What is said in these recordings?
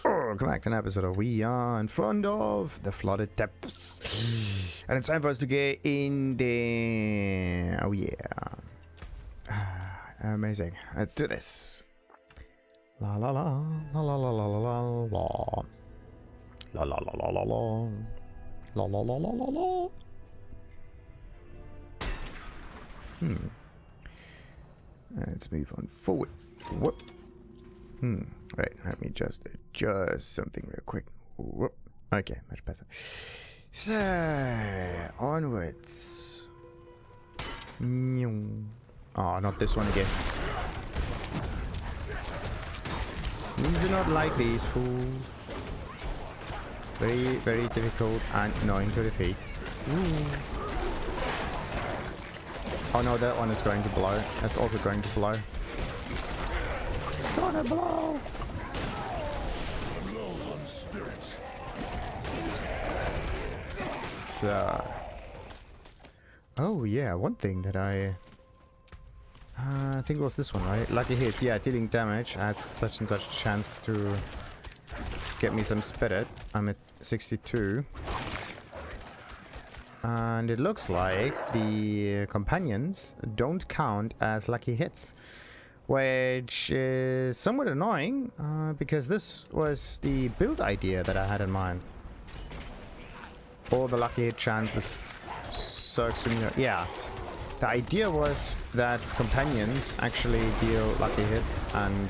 Oh, come back to an episode of We Are in front of the flooded depths. And it's time for us to get in there. Oh, yeah. Amazing. Let's do this. La la la. La la la la la la. La la la la la la. La la la la la la. Let's move on forward. Whoop. Right, let me just adjust something real quick. Whoop. Okay, much better. So, onwards. Oh, not this one again. These are not like these fools. Very, very difficult and annoying to defeat. Oh no, that one is going to blow. That's also going to blow. It's gonna blow! Blow on spirit. So... Oh yeah, one thing that I think it was this one, right? Lucky hit, yeah, dealing damage adds such and such a chance to get me some spirit. I'm at 62. And it looks like the companions don't count as lucky hits. Which is somewhat annoying, because this was the build idea that I had in mind. All the lucky hit chances so extremely... Yeah. The idea was that companions actually deal lucky hits and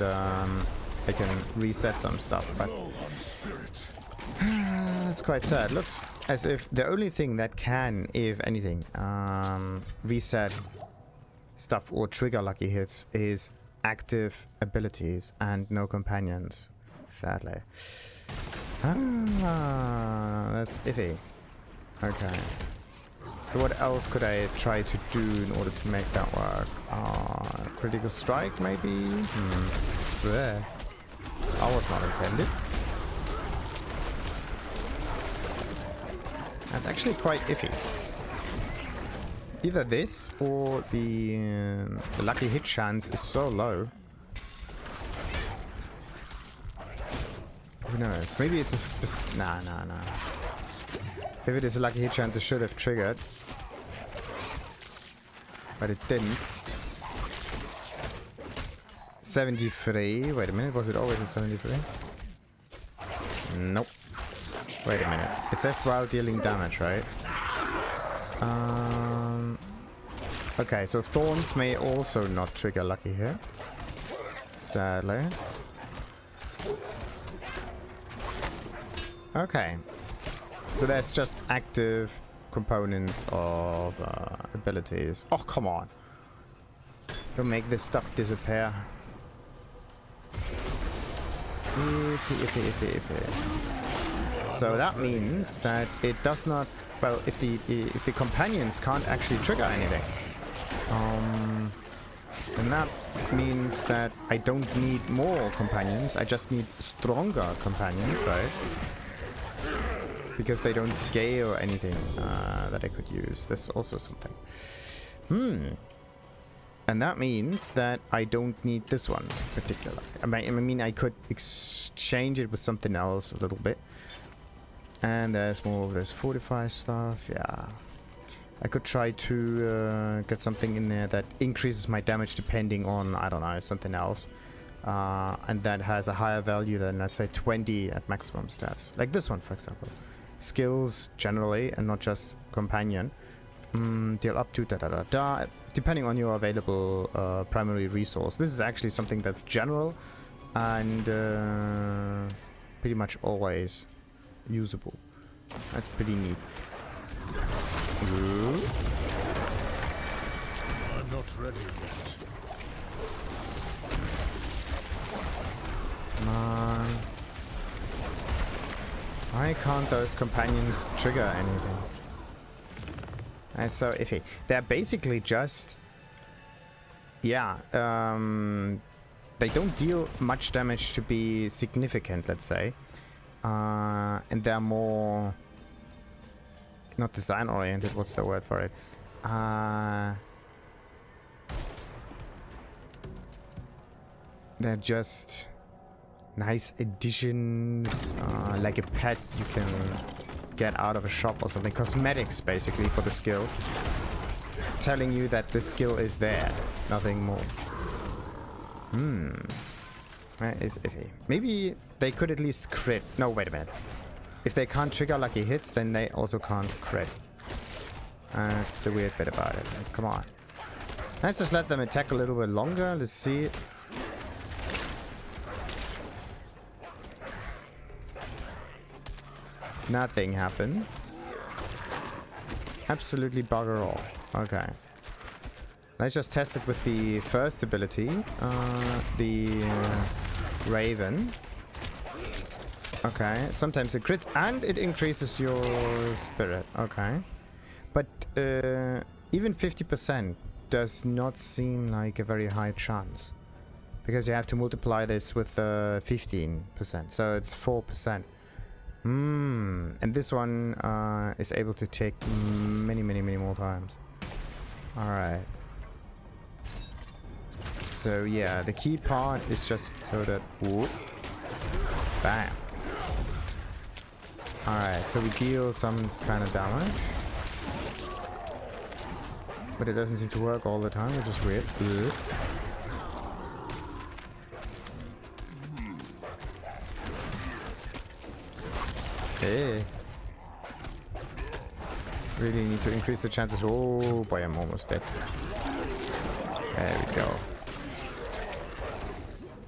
they can reset some stuff, but... That's quite sad. Looks as if the only thing that can, if anything, reset stuff or trigger lucky hits is active abilities and no companions, sadly. That's iffy. Okay. So what else could I try to do in order to make that work? Critical strike, maybe? Bleh. That was not intended. That's actually quite iffy. Either this or the lucky hit chance is so low. Who knows? Maybe it's a nah. If it is a lucky hit chance, it should have triggered. But it didn't. 73. Wait a minute. Was it always at 73? Nope. Wait a minute. It says while dealing damage, right? Okay, so thorns may also not trigger lucky hit. Sadly. Okay. So there's just active components of abilities. Oh, come on. Don't make this stuff disappear. Iffy. So that means that it does not... Well, if the companions can't actually trigger anything, then that means that I don't need more companions. I just need stronger companions, right? Because they don't scale anything that I could use. That's also something. And that means that I don't need this one particularly. I mean, I could exchange it with something else a little bit. And there's more of this fortify stuff, yeah. I could try to get something in there that increases my damage depending on, I don't know, something else. And that has a higher value than, let's say, 20 at maximum stats. Like this one, for example. Skills, generally, and not just companion. Deal up to da-da-da-da, depending on your available primary resource. This is actually something that's general and pretty much always usable. That's pretty neat. I'm not ready yet. Come on. Why can't those companions trigger anything? That's so iffy. They're basically just... Yeah, they don't deal much damage to be significant, let's say. And they're more... Not design-oriented, what's the word for it? They're just nice additions, like a pet you can get out of a shop or something. Cosmetics, basically, for the skill. Telling you that the skill is there. Nothing more. That is iffy. Maybe they could at least crit. No, wait a minute. If they can't trigger lucky hits, then they also can't crit. That's the weird bit about it. Like, come on. Let's just let them attack a little bit longer. Let's see. Nothing happens. Absolutely bugger all. Okay. Let's just test it with the first ability. The Raven. Okay. Sometimes it crits and it increases your spirit. Okay. But even 50% does not seem like a very high chance. Because you have to multiply this with 15%. So it's 4%. And this one is able to take many more times. Alright. So yeah, the key part is just so that... Whoop, bam. Alright, so we deal some kind of damage. But it doesn't seem to work all the time, which is weird. Ugh. Hey. Really need to increase the chances. Oh boy, I'm almost dead. There we go.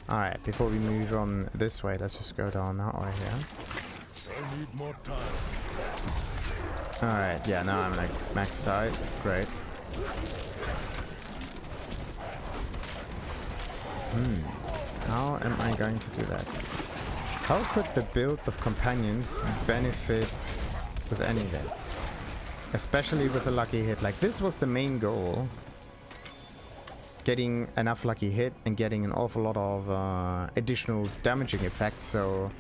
Alright, before we move on this way, let's just go down that way here. I need more time. Alright, yeah, now I'm like maxed out. Great. How am I going to do that? How could the build with companions benefit with anything? Especially with a lucky hit. Like, this was the main goal. Getting enough lucky hit and getting an awful lot of additional damaging effects so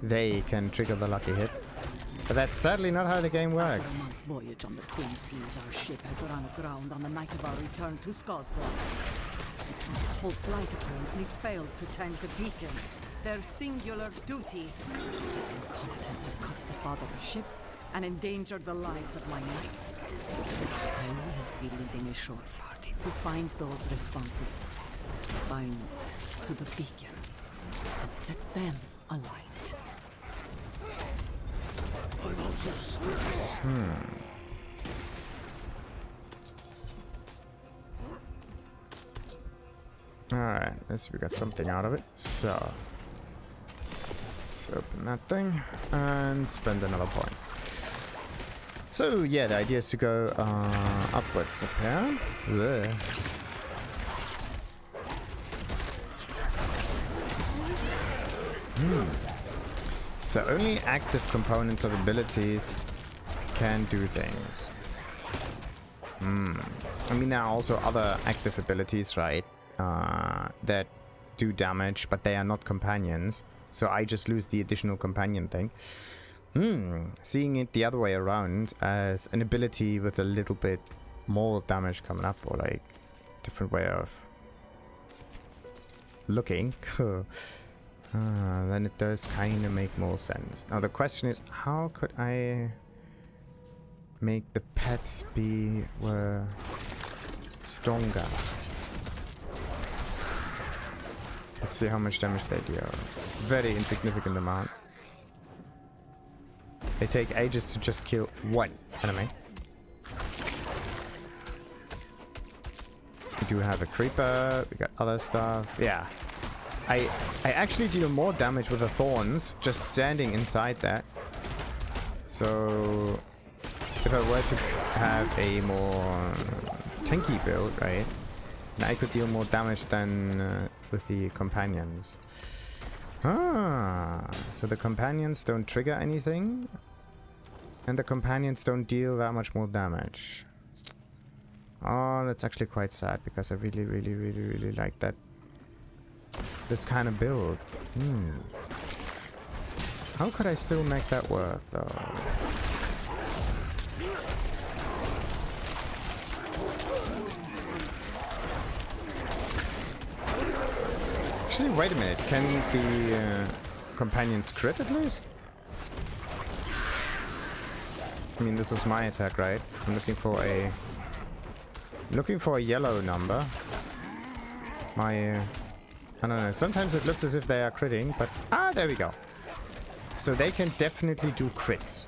they can trigger the lucky hit. But that's sadly not how the game works. After a month's voyage on the Twin Seas, our ship has run aground on the night of our return to Skarsgård. Holt's light apparently failed to tend the beacon. Their singular duty. This incompetence has cost the father a ship and endangered the lives of my knights. I will be leading a short party to find those responsible, bind them to the beacon, and set them alight. Alright, let's see, we got something out of it. So, let's open that thing and spend another point. So, yeah, the idea is to go upwards up here. Ugh. So, only active components of abilities can do things. I mean, there are also other active abilities, right? That do damage, but they are not companions. So I just lose the additional companion thing. Seeing it the other way around as an ability with a little bit more damage coming up, or like different way of looking, then it does kind of make more sense. Now the question is, how could I make the pets be stronger? Let's see how much damage they deal. Very insignificant amount. They take ages to just kill one enemy. We do have a creeper. We got other stuff. Yeah. I actually deal more damage with the thorns just standing inside that. So if I were to have a more tanky build, right, then I could deal more damage than with the companions. So the companions don't trigger anything, and the companions don't deal that much more damage. Oh, that's actually quite sad, because I really like that. This kind of build. How could I still make that work, though? Actually, wait a minute. Can the companions crit at least? I mean, this is my attack, right? I'm looking for a... looking for a yellow number. My... I don't know. Sometimes it looks as if they are critting, but... Ah, there we go. So they can definitely do crits.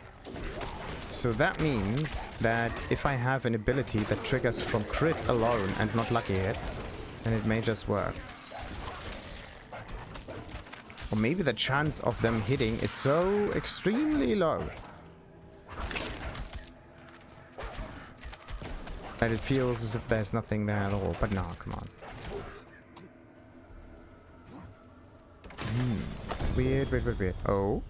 So that means that if I have an ability that triggers from crit alone and not lucky hit, then it may just work. Or maybe the chance of them hitting is so extremely low that it feels as if there's nothing there at all. But no, come on. Weird. Oh.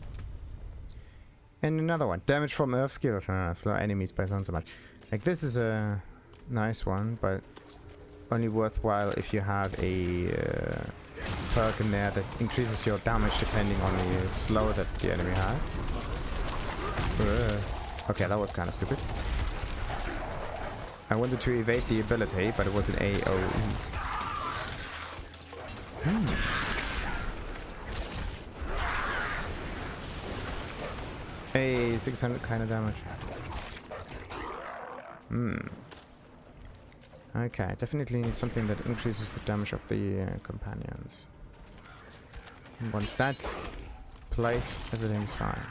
And another one. Damage from Earth skills. Slow enemies by so much. Like, this is a nice one, but only worthwhile if you have a perk in there that increases your damage depending on the slow that the enemy has. Okay, that was kind of stupid. I wanted to evade the ability, but it was an AoE. Hey, 600 kind of damage. Okay, definitely need something that increases the damage of the companions. And once that's placed, everything's fine.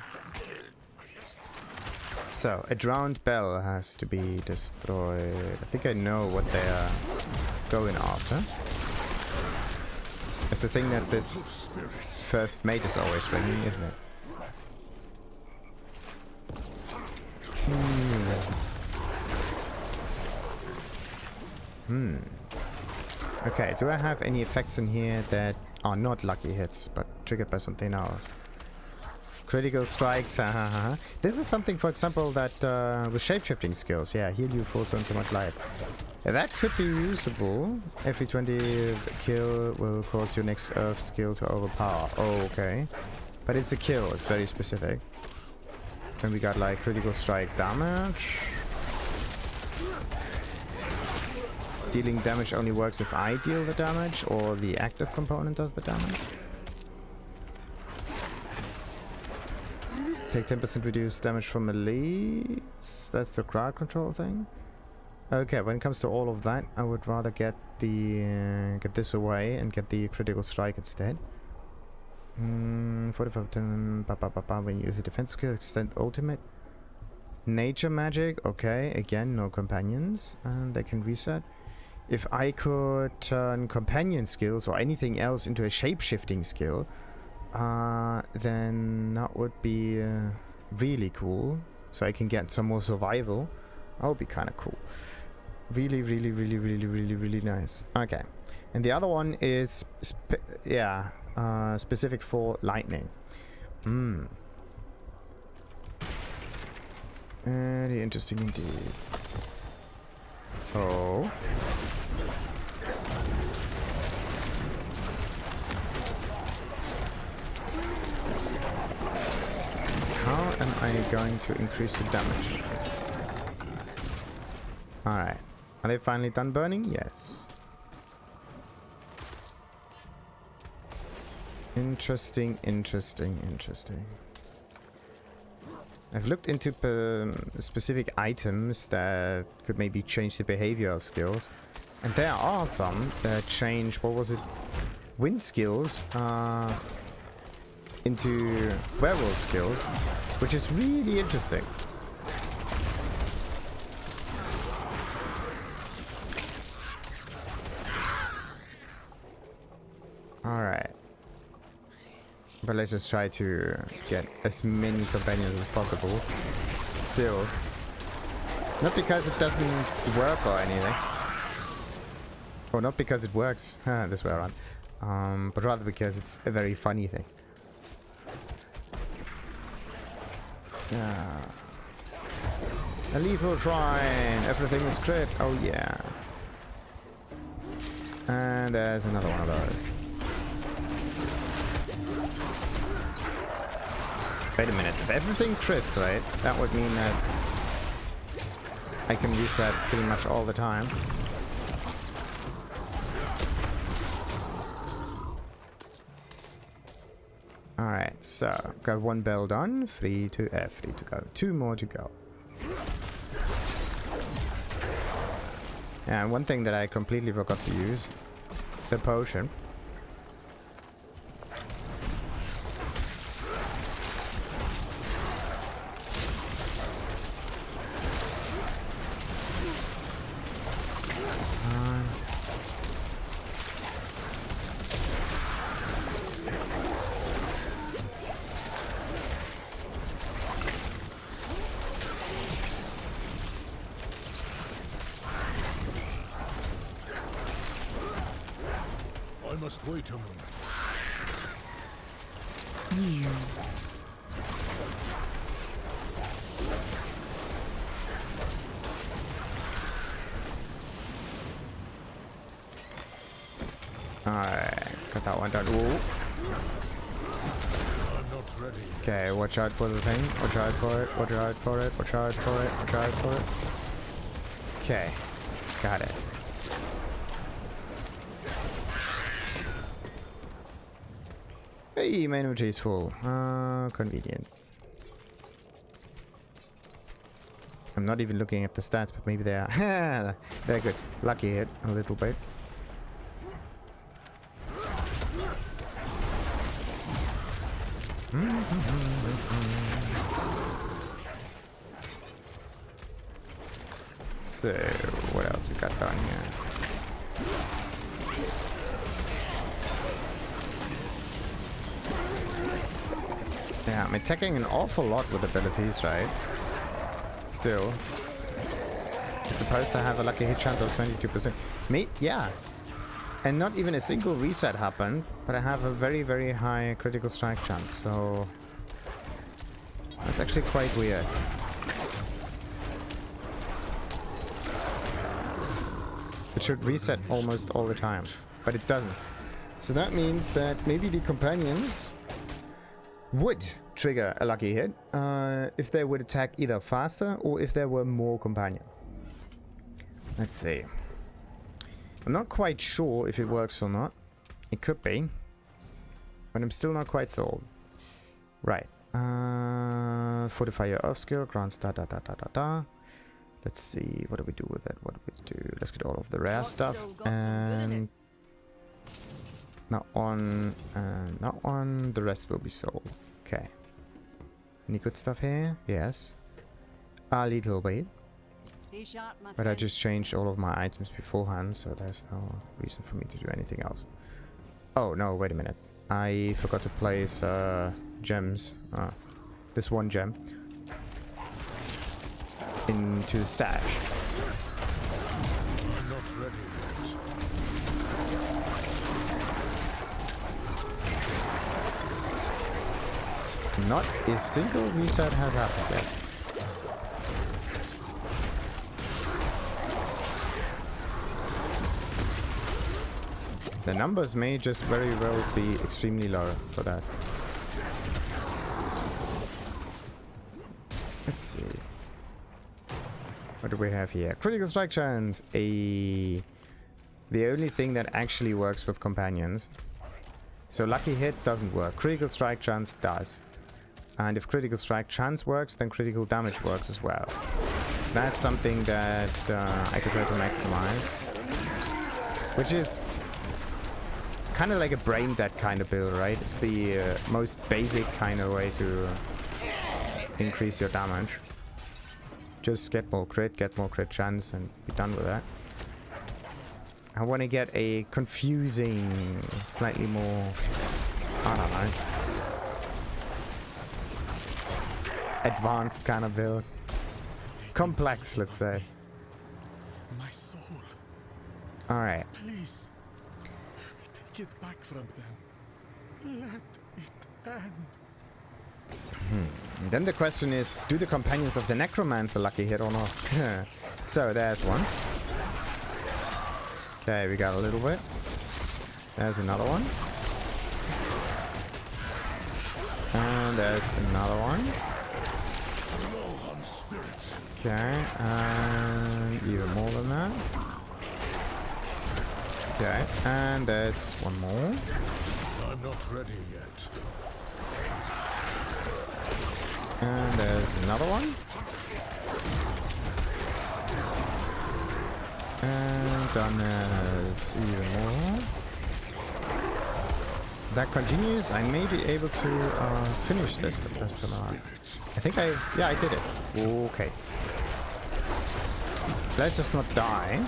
So, a drowned bell has to be destroyed. I think I know what they are going after. It's the thing that this first mate is always ringing, isn't it? Okay, do I have any effects in here that are not lucky hits, but triggered by something else? Critical strikes, This is something, for example, that with shapeshifting skills, yeah, heal you for so and so much life. That could be usable. Every 20 kill will cause your next earth skill to overpower. Oh, okay. But it's a kill, it's very specific. Then we got like critical strike damage. Dealing damage only works if I deal the damage or the active component does the damage. Take 10% reduced damage from melee. That's the crowd control thing. Okay, when it comes to all of that, I would rather get the get this away and get the critical strike instead. 45 when you use a defense skill, extend ultimate. Nature magic, okay, again, no companions, and they can reset. If I could turn companion skills or anything else into a shape-shifting skill, then that would be really cool. So I can get some more survival. That would be kind of cool. Really nice. Okay. And the other one is, specific for lightning. Very interesting indeed. Oh. How am I going to increase the damage of this? Alright. Are they finally done burning? Yes. Interesting. I've looked into specific items that could maybe change the behavior of skills. And there are some that change, what was it? Wind skills into werewolf skills, which is really interesting. Alright. But let's just try to get as many companions as possible. Still. Not because it doesn't work or anything. Or not because it works. This way around. But rather because it's a very funny thing. So. A lethal shrine. Everything is crit. Oh yeah. And there's another one of those. Wait a minute, if everything crits, right, that would mean that I can reset pretty much all the time. So, got one bell done. Free to go. 2 more to go. And one thing that I completely forgot to use, the potion. I must wait a moment. Alright, got that one done. Ooh. I'm not ready. Okay, watch out for the thing. Watch out for it. Watch out for it. Watch out for it. Watch out for it. Okay, got it. Hey, my inventory is full. Convenient. I'm not even looking at the stats, but maybe they are. They're good. Lucky hit a little bit. So, what else we got done here? Yeah, I'm attacking an awful lot with abilities, right? Still. It's supposed to have a lucky hit chance of 22%. Yeah. And not even a single reset happened, but I have a very, very high critical strike chance, so... That's actually quite weird. It should reset almost all the time, but it doesn't. So that means that maybe the companions would trigger a lucky hit if they would attack either faster or if there were more companions. Let's see. I'm not quite sure if it works or not. It could be, but I'm still not quite sold. Right. Fortify your off skill, grants da. Let's see, what do we do with it? What do we do? Let's get all of the rare stuff. And not on, the rest will be sold. Okay. Any good stuff here? Yes. A little bit. But I just changed all of my items beforehand, so there's no reason for me to do anything else. Oh, no, wait a minute. I forgot to place gems. This one gem. Into the stash. I'm not ready yet. Not a single reset has happened yet. The numbers may just very well be extremely low for that. Let's see. What do we have here? Critical strike chance. The only thing that actually works with companions. So lucky hit doesn't work. Critical strike chance does. And if critical strike chance works, then critical damage works as well. That's something that I could try to maximize. Which is kind of like a brain dead kind of build, right? It's the most basic kind of way to increase your damage. Just get more crit chance and be done with that. I want to get a confusing, slightly more, I don't know, advanced kind of build. Complex, let's say. My soul. Alright. Please. Take it back from them. Let it end. And then the question is, do the companions of the necromancer lucky hit or not? So there's one. Okay, we got a little bit. There's another one. And there's another one. Okay, and even more than that. Okay, and there's one more. I'm not ready yet. there's another one. And down there's even more. That continues. I may be able to finish this the first time around. I think I did it. Okay. Let's just not die.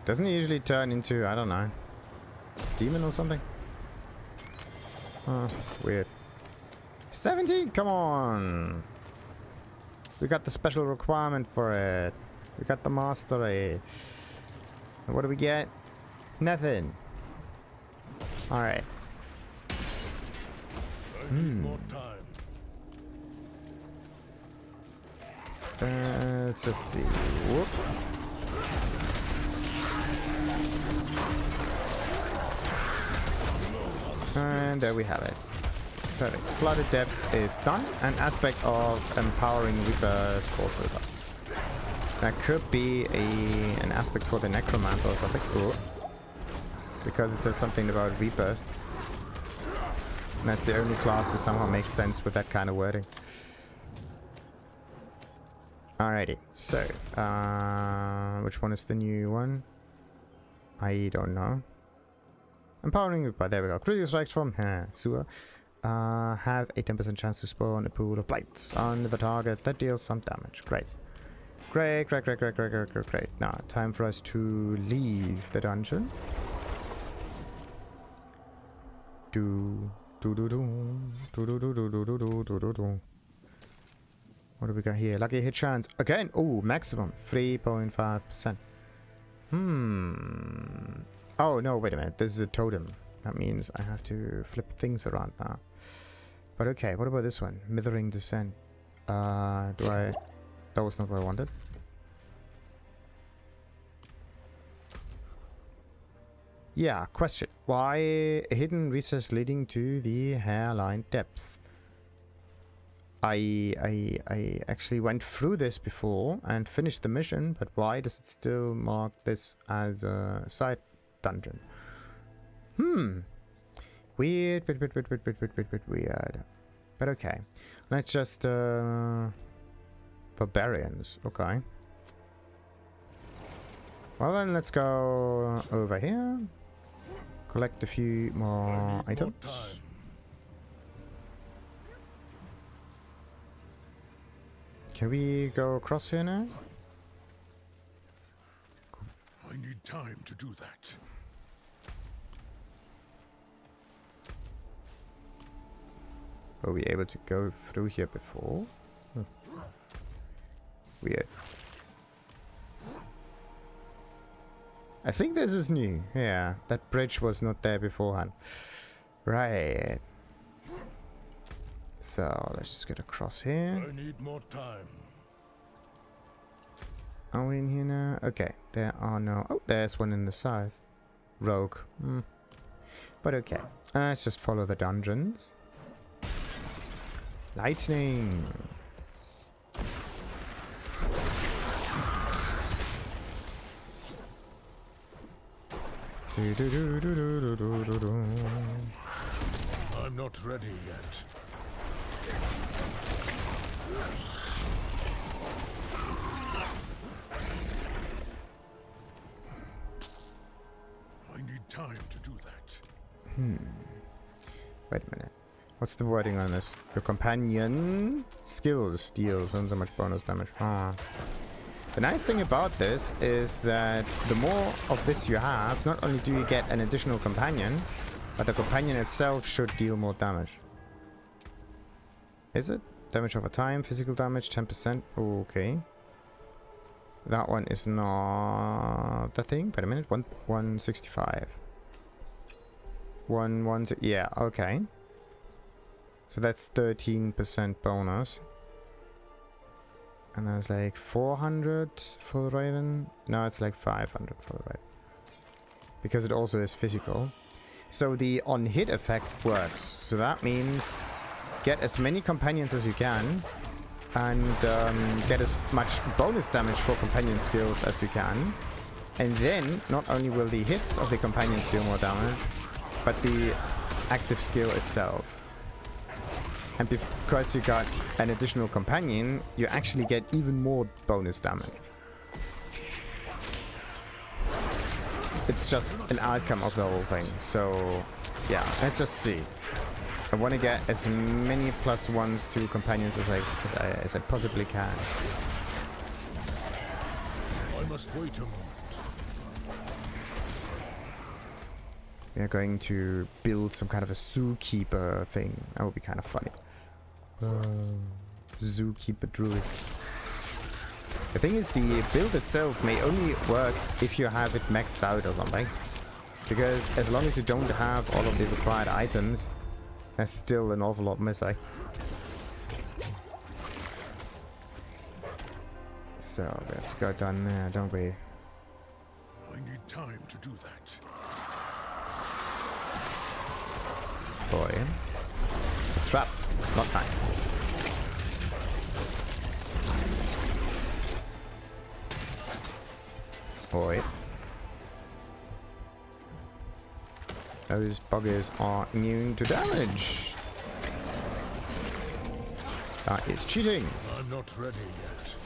Doesn't he usually turn into, I don't know, demon or something? Oh, weird. 17? Come on! We got the special requirement for it. We got the mastery. And what do we get? Nothing. Alright. More time. Let's just see. Whoop. And there we have it. Perfect. Flooded Depths is done. An aspect of Empowering Reapers also done. That could be an aspect for the Necromancer or something. Ooh. Because it says something about Reapers. And that's the only class that somehow makes sense with that kind of wording. Alrighty. So, which one is the new one? I don't know. Empowering Reaper. There we go. Critical strikes from sewer. Have a 10% chance to spawn a pool of blight on the target that deals some damage. Great. Great. Now, time for us to leave the dungeon. What do we got here? Lucky hit chance. Again. Oh, maximum. 3.5%. Oh, no, wait a minute. This is a totem. That means I have to flip things around now. But okay, what about this one? Mithering Descent. That was not what I wanted. Yeah, question. Why a hidden recess leading to the hairline depth? I actually went through this before and finished the mission, but why does it still mark this as a side dungeon? Weird. But okay. Let's just barbarians. Okay. Well then, let's go over here. Collect a few more items. Can we go across here now? I need time to do that. Were we able to go through here before? Weird. I think this is new. Yeah, that bridge was not there beforehand. Right. So let's just get across here. I need more time. Are we in here now? Okay, there are no... Oh, there's one in the south. Rogue. But okay. Let's just follow the dungeons. Lightning! I'm not ready yet. I need time to do that. Wait a minute. What's the wording on this? Your companion skills deals so much bonus damage. The nice thing about this is that the more of this you have, not only do you get an additional companion, but the companion itself should deal more damage. Is it? Damage over time, physical damage, 10%. Okay. That one is not the thing. Wait a minute. 165. Yeah, okay. So that's 13% bonus. And there's like 400 for the Raven. No, it's like 500 for the Raven. Because it also is physical. So the on-hit effect works. So that means get as many companions as you can and get as much bonus damage for companion skills as you can. And then not only will the hits of the companions deal more damage, but the active skill itself. And because you got an additional companion, you actually get even more bonus damage. It's just an outcome of the whole thing. So, yeah, let's just see. I want to get as many +1s to companions as I possibly can. I must wait a moment. We are going to build some kind of a zookeeper thing. That would be kind of funny. Zookeeper druid. The thing is, the build itself may only work if you have it maxed out or something. Because as long as you don't have all of the required items, there's still an awful lot missing. So we have to go down there, don't we? I need time to do that. Boy. Trap. Not nice. Boy. Those buggers are immune to damage. That is cheating. I'm not ready yet.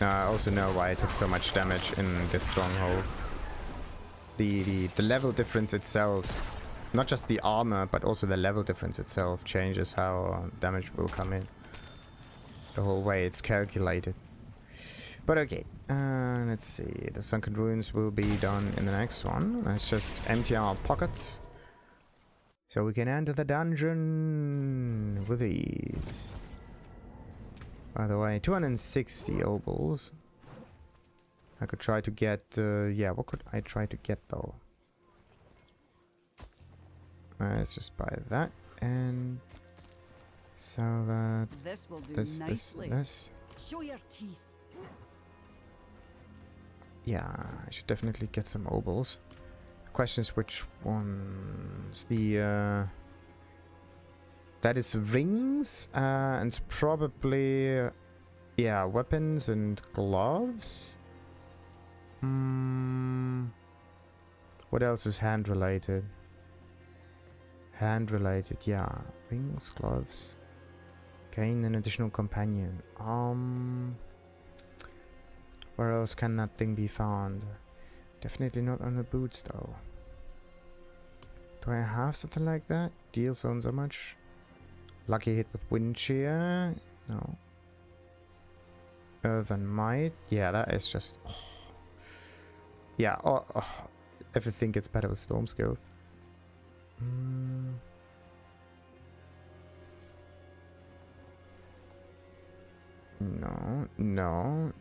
I also know why I took so much damage in this stronghold. The level difference itself, not just the armor, but also the level difference itself changes how damage will come in. The whole way it's calculated. But okay, let's see. The sunken ruins will be done in the next one. Let's just empty our pockets so we can enter the dungeon with ease. By the way, 260 obols. I could try to get, yeah, what could I try to get though? Let's just buy that and sell that. This will do This. Show your teeth. Yeah, I should definitely get some obols. The question is which ones? The, that is rings, and probably, yeah, weapons and gloves. What else is hand related? Hand related, yeah. Rings, gloves. Gain an additional companion. Where else can that thing be found? Definitely not on the boots though. Do I have something like that? Deal so much? Lucky hit with wind shear? No. Earthen might? Yeah, that is just... Oh. Yeah, everything gets better with storm skill. No.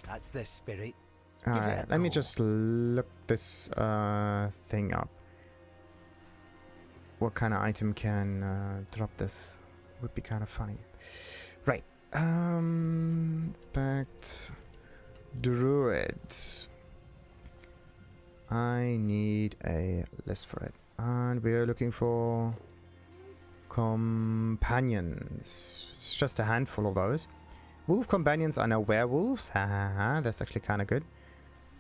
That's the spirit. Alright, let me just look this thing up. What kind of item can drop this? Would be kind of funny. Right. Pact Druids. I need a list for it. And we are looking for companions. It's just a handful of those. Wolf companions are now werewolves. That's actually kind of good.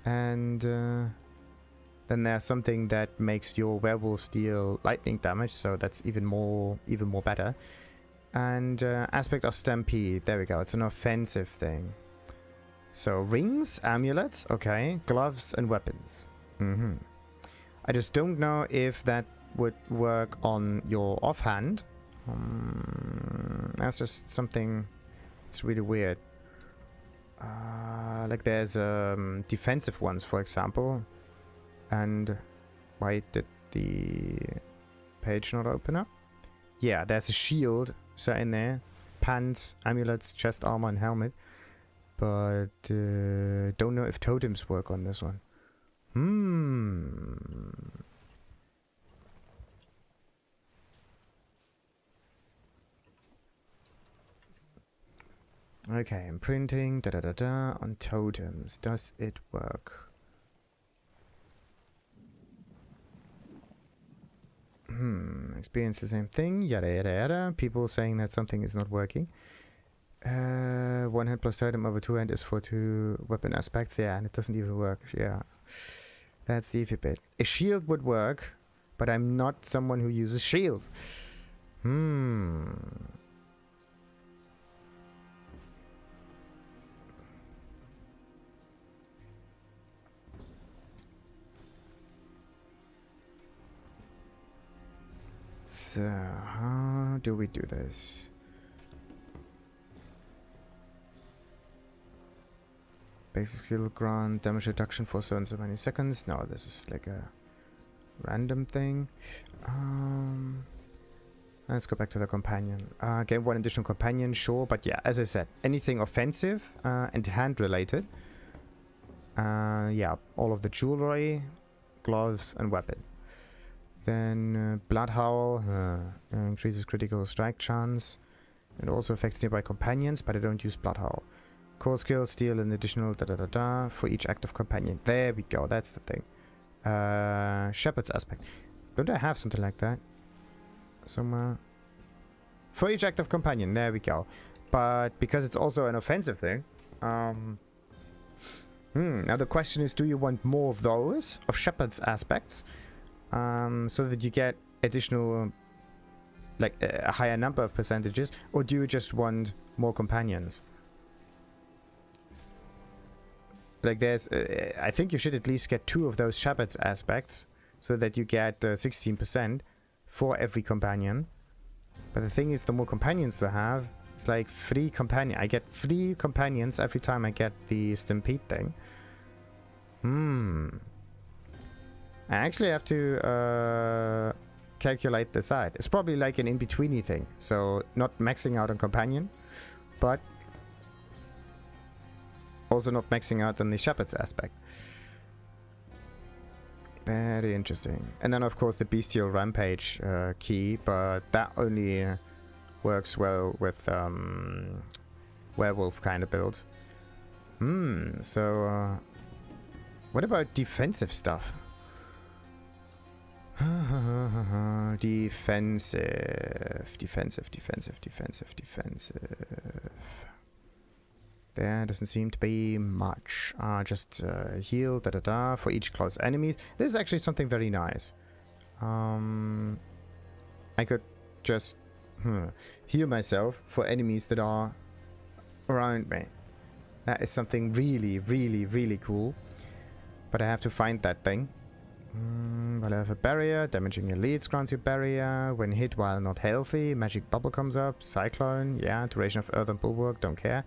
And then there's something that makes your werewolves deal lightning damage, so that's even more better. And aspect of stampede. There we go. It's an offensive thing. So rings, amulets, okay, gloves and weapons. I just don't know if that would work on your offhand. That's just something. It's really weird. Like there's defensive ones, for example. And why did the page not open up? Yeah, there's a shield set in there. Pants, amulets, chest armor, and helmet. But don't know if totems work on this one. Okay, imprinting, on totems. Does it work? Experience the same thing, yada yada yada. People saying that something is not working. One hand plus totem over two hand is for two weapon aspects, yeah, and it doesn't even work, yeah. That's the iffy bit. A shield would work, but I'm not someone who uses shields. So, how do we do this? Basic skill grant, damage reduction for so and so many seconds. No, this is like a random thing. Let's go back to the companion. Gain one additional companion, sure, but yeah, as I said, anything offensive and hand related. Yeah, all of the jewelry, gloves, and weapon. Then Blood Howl increases critical strike chance. It also affects nearby companions, but I don't use Blood Howl. Core skill, steal an additional for each active companion. There we go, that's the thing. Shepherd's aspect. Don't I have something like that? Somewhere. For each active companion, there we go. But because it's also an offensive thing. Now the question is, do you want more of those, of Shepherd's aspects? So that you get additional, like a higher number of percentages, or do you just want more companions? Like there's, I think you should at least get 2 of those Shepherd's aspects, so that you get 16% for every companion. But the thing is, the more companions they have, it's like 3 companion. I get 3 companions every time I get the Stampede thing. I actually have to calculate this out. It's probably like an in-betweeny thing. So not maxing out on companion, but also not maxing out on the Shepherd's aspect. Very interesting. And then of course the Bestial Rampage key, but that only works well with werewolf kind of builds. So what about defensive stuff? Defensive. There doesn't seem to be much. Just heal, for each close enemies. This is actually something very nice. I could just heal myself for enemies that are around me. That is something really, really, really cool. But I have to find that thing. While I have a barrier, damaging elites grants you barrier. When hit while not healthy, magic bubble comes up. Cyclone, yeah. Duration of earth and bulwark, don't care.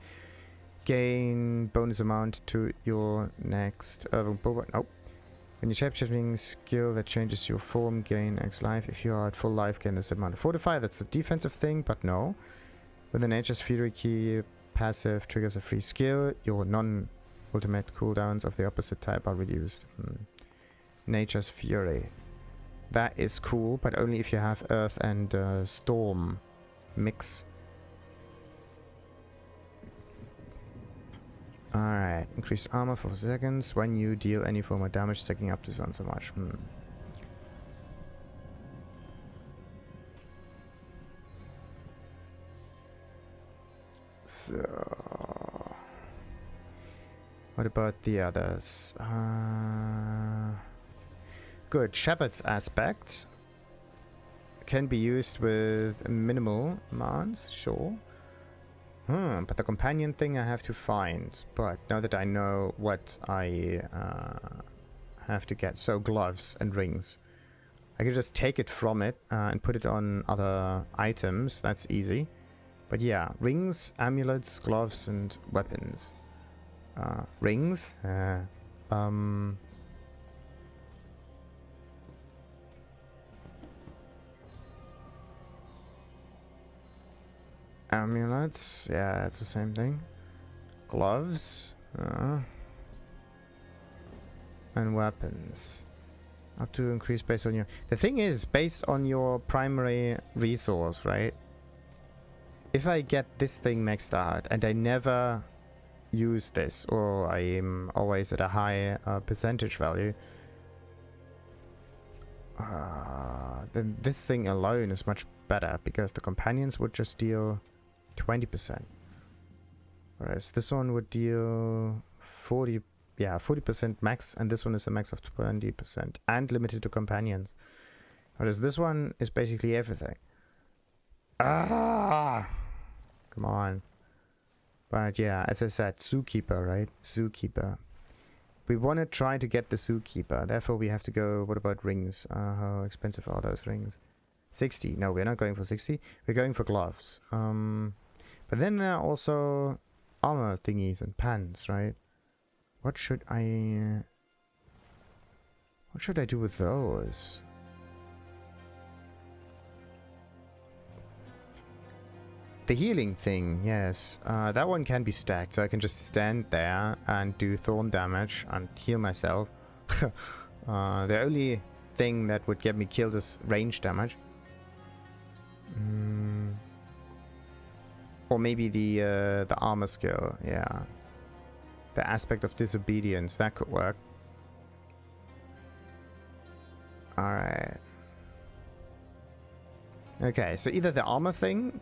Gain bonus amount to your next earth bulwark. Nope. When you shapeshifting skill that changes your form, gain X life. If you are at full life, gain this amount of fortify. That's a defensive thing, but no. With the Nature's Fury key passive triggers a free skill. Your non-ultimate cooldowns of the opposite type are reduced. Nature's Fury. That is cool, but only if you have Earth and Storm mix. Alright, increased armor for 4 seconds when you deal any form of damage, stacking up to so and so much. So, what about the others? Good. Shepherd's aspect can be used with minimal amounts, sure. But the companion thing I have to find. But now that I know what I have to get, so gloves and rings, I can just take it from it and put it on other items. That's easy. But yeah, rings, amulets, gloves, and weapons. Rings. Amulets, yeah, it's the same thing. Gloves. And weapons. Up to increase based on your... The thing is, based on your primary resource, right? If I get this thing maxed out and I never use this, or I am always at a high percentage value, then this thing alone is much better, because the companions would just deal 20%. Whereas this one would deal 40% max, and this one is a max of 20% and limited to companions. Whereas this one is basically everything. Ah! Come on. But yeah, as I said, Zookeeper, right? Zookeeper. We want to try to get the Zookeeper. Therefore, we have to go... What about rings? How expensive are those rings? 60. No, we're not going for 60. We're going for gloves. But then there are also armor thingies and pants, right? What should I do with those? The healing thing, yes. That one can be stacked, so I can just stand there and do thorn damage and heal myself. The only thing that would get me killed is range damage. Or maybe the armor skill, yeah. The aspect of disobedience, that could work. Alright. Okay, so either the armor thing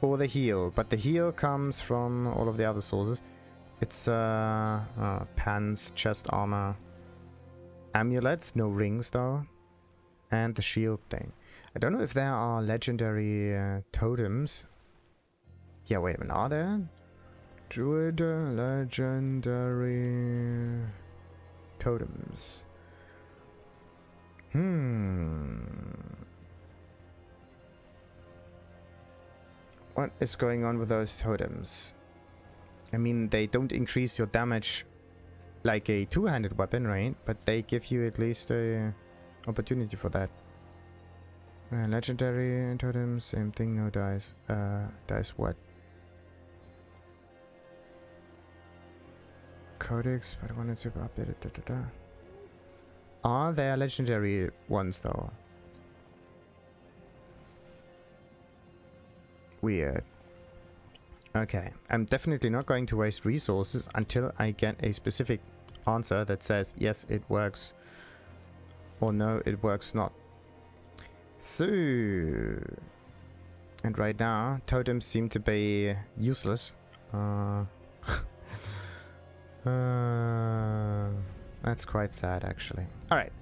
or the heal, but the heal comes from all of the other sources. It's pants, chest armor, amulets, no rings though, and the shield thing. I don't know if there are legendary totems. Yeah, wait a minute, are there? Druid legendary totems. What is going on with those totems? I mean, they don't increase your damage like a two-handed weapon, right? But they give you at least a opportunity for that. Legendary totems, same thing, no dice. Dice what? Codex, but I wanted to update it. Are there legendary ones though? Weird. Okay, I'm definitely not going to waste resources until I get a specific answer that says yes, it works, or no, it works not. So, and right now, totems seem to be useless. That's quite sad, actually. Alright.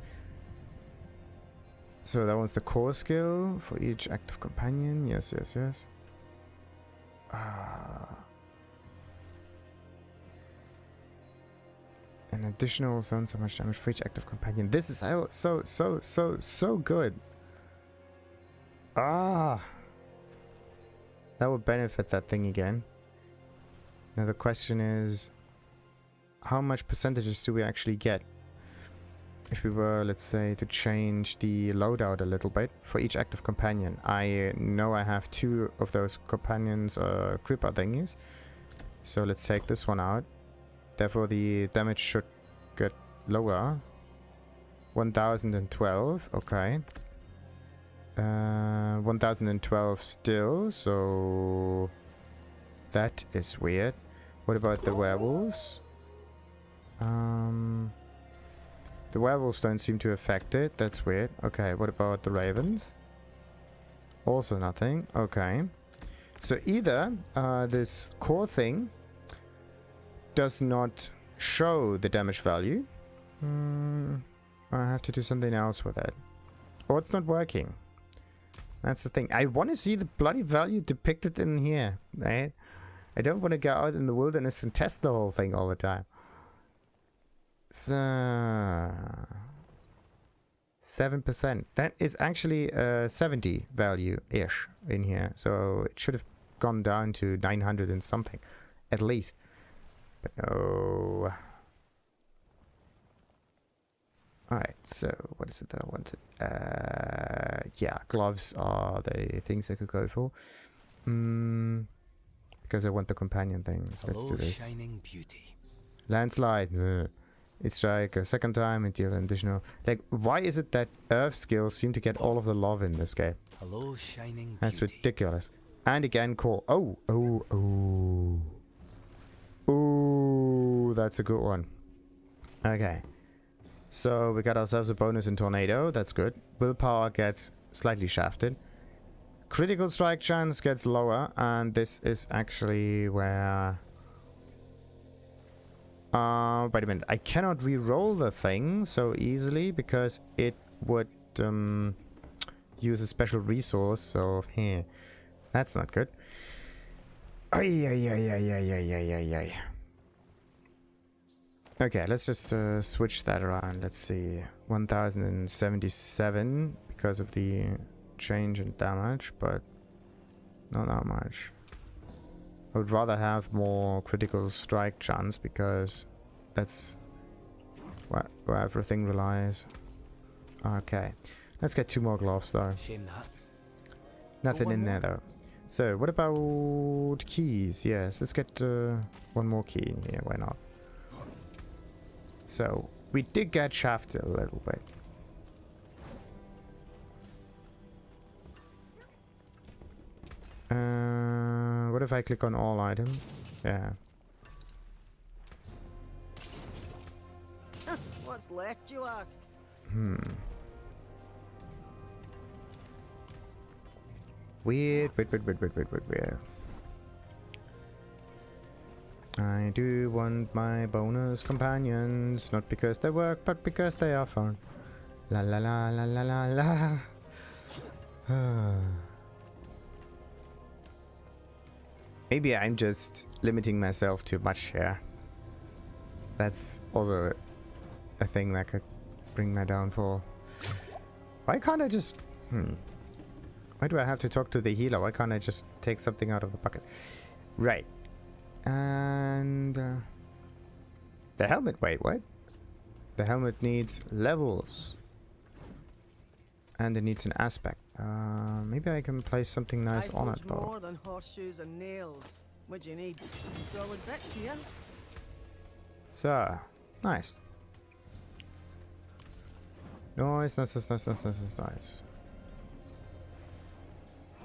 So that was the core skill for each active companion. Yes, yes, yes. An additional zone so much damage for each active companion. This is so good. That would benefit that thing again. Now the question is, how much percentages do we actually get if we were, let's say, to change the loadout a little bit for each active companion? I know I have 2 of those companions creeper thingies, so let's take this one out. Therefore the damage should get lower. 1012, okay. 1012 still, so that is weird. What about the werewolves? The werewolves don't seem to affect it. That's weird. Okay, what about the ravens? Also nothing. Okay. So either this core thing does not show the damage value. I have to do something else with it. Or it's not working. That's the thing. I want to see the bloody value depicted in here, right? I don't want to go out in the wilderness and test the whole thing all the time. So 7%. That is actually 70 value-ish in here. So it should have gone down to 900 and something, at least. But no. Alright, so what is it that I wanted? Yeah, gloves are the things I could go for. Because I want the companion things. Let's do this. Shining beauty. Landslide. It's like a second time and deal an additional... Like, why is it that Earth skills seem to get all of the love in this game? Hello, shining That's beauty. ridiculous. And again, core. Oh, oh, oh. Ooh, that's a good one. Okay. So we got ourselves a bonus in Tornado. That's good. Willpower gets slightly shafted. Critical strike chance gets lower. And this is actually where... wait a minute. I cannot re-roll the thing so easily because it would use a special resource. So, here. That's not good. Ay, ay, ay, ay, ay, ay, ay, ay, ay. Okay, let's just switch that around. Let's see. 1077 because of the change in damage, but not that much. I would rather have more critical strike chance because that's where everything relies. Okay, let's get 2 more gloves though. Shame that. Nothing in there though. So, what about keys? Yes, let's get 1 more key in here. Why not? So, we did get shafted a little bit. What if I click on all items? Yeah. What's left, you ask? Weird. I do want my bonus companions, not because they work, but because they are fun. La la la la la la la. Maybe I'm just limiting myself too much here. That's also a thing that could bring my downfall. Why can't I just... Why do I have to talk to the healer? Why can't I just take something out of the bucket? Right. And... the helmet, wait, what? The helmet needs levels. And it needs an aspect. Maybe I can place something nice on it, though. More than horseshoes and nails. What do you need? Solid bits here. So, nice. Nice.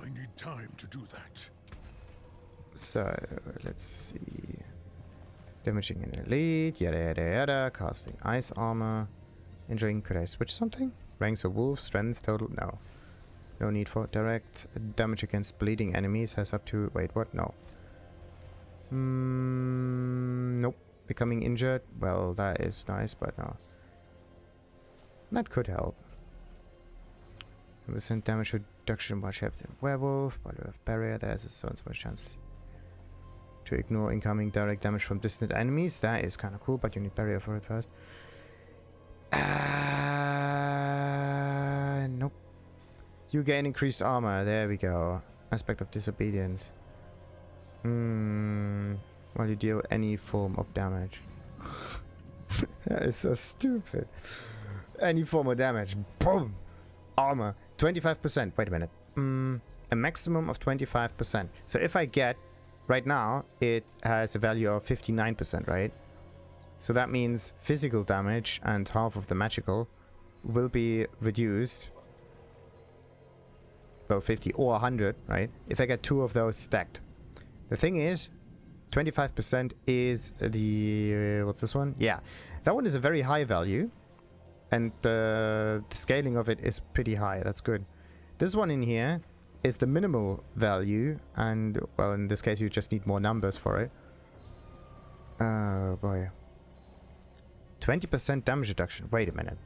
I need time to do that. So, let's see. Damaging an elite, yada yada yada. Casting ice armor. Injuring, could I switch something? Ranks of wolf, strength, total, no. No need for direct damage against bleeding enemies has up to, wait, what? No. Nope. Becoming injured, well, that is nice, but no. That could help. 100% damage reduction by Captain Werewolf, by the barrier, there's so much chance to ignore incoming direct damage from distant enemies. That is kind of cool, but you need barrier for it first. Nope. You gain increased armor. There we go. Aspect of disobedience. While you deal any form of damage. That is so stupid. Any form of damage. Boom! Armor. 25%. Wait a minute. A maximum of 25%. So if I get... Right now, it has a value of 59%, right? So that means physical damage and half of the magical will be reduced. Well, 50 or 100, right? If I get 2 of those stacked. The thing is, 25% is the... what's this one? Yeah. That one is a very high value. And the scaling of it is pretty high. That's good. This one in here is the minimal value. And, well, in this case, you just need more numbers for it. Oh, boy. 20% damage reduction. Wait a minute.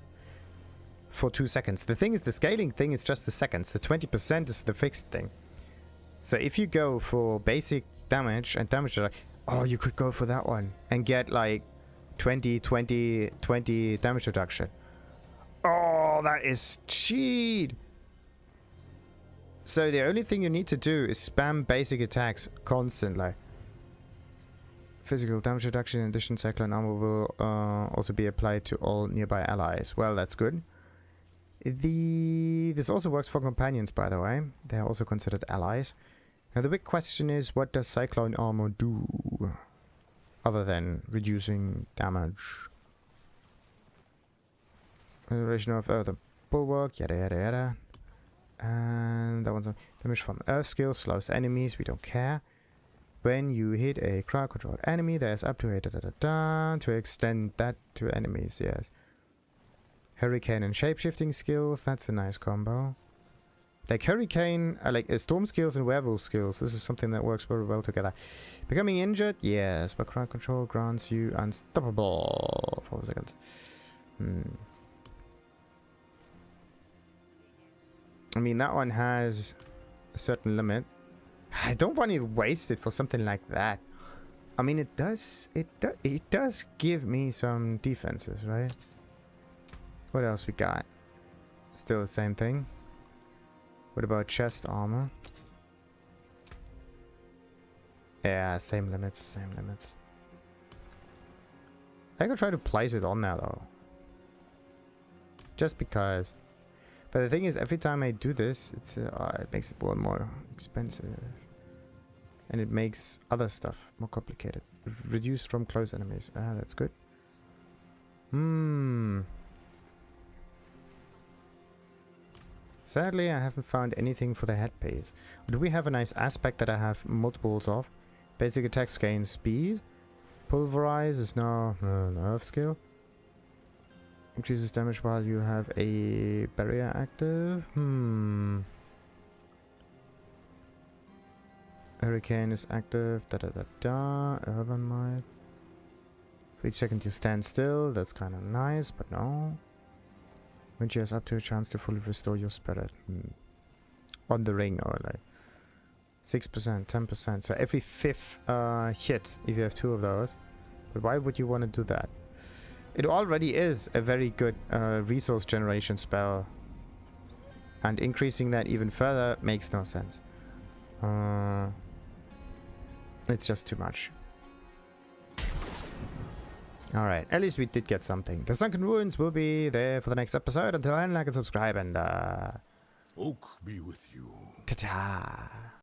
For 2 seconds. The thing is, the scaling thing is just the seconds. The 20% is the fixed thing. So if you go for basic damage and damage reduction... Oh, you could go for that one. And get like 20 damage reduction. Oh, that is cheat. So the only thing you need to do is spam basic attacks constantly. Physical damage reduction in addition, cyclone armor will also be applied to all nearby allies. Well, that's good. This also works for companions, by the way. They are also considered allies. Now the big question is, what does cyclone armor do? Other than reducing damage. Duration of Earth Bulwark, yada yada yada. And that one's a damage from Earth skill, slows enemies, we don't care. When you hit a crowd controlled enemy, there's up to a to extend that to enemies, yes. Hurricane and shapeshifting skills, that's a nice combo. Like Hurricane, like Storm skills and Werewolf skills, this is something that works very well together. Becoming injured, yes, but crowd control grants you unstoppable for 4 seconds. I mean, that one has a certain limit. I don't want to waste it for something like that. I mean, it does give me some defenses, right? What else we got? Still the same thing. What about chest armor? Yeah, same limits, same limits. I could try to place it on there though. Just because. But the thing is, every time I do this, it makes it more and more expensive. And it makes other stuff more complicated. Reduced from close enemies. Ah, that's good. Sadly, I haven't found anything for the headpiece. Do we have a nice aspect that I have multiples of? Basic attacks gain speed. Pulverize is now an earth skill. Increases damage while you have a barrier active. Hurricane is active. Earthen Might. For each second you stand still. That's kind of nice, but no. When she has up to a chance to fully restore your spirit. On the ring, or like 6%, 10%. So every 5th hit, if you have 2 of those. But why would you want to do that? It already is a very good resource generation spell. And increasing that even further makes no sense. It's just too much. Alright, at least we did get something. The Sunken Ruins will be there for the next episode. Until then, like and subscribe, and Oak be with you. ta-ta!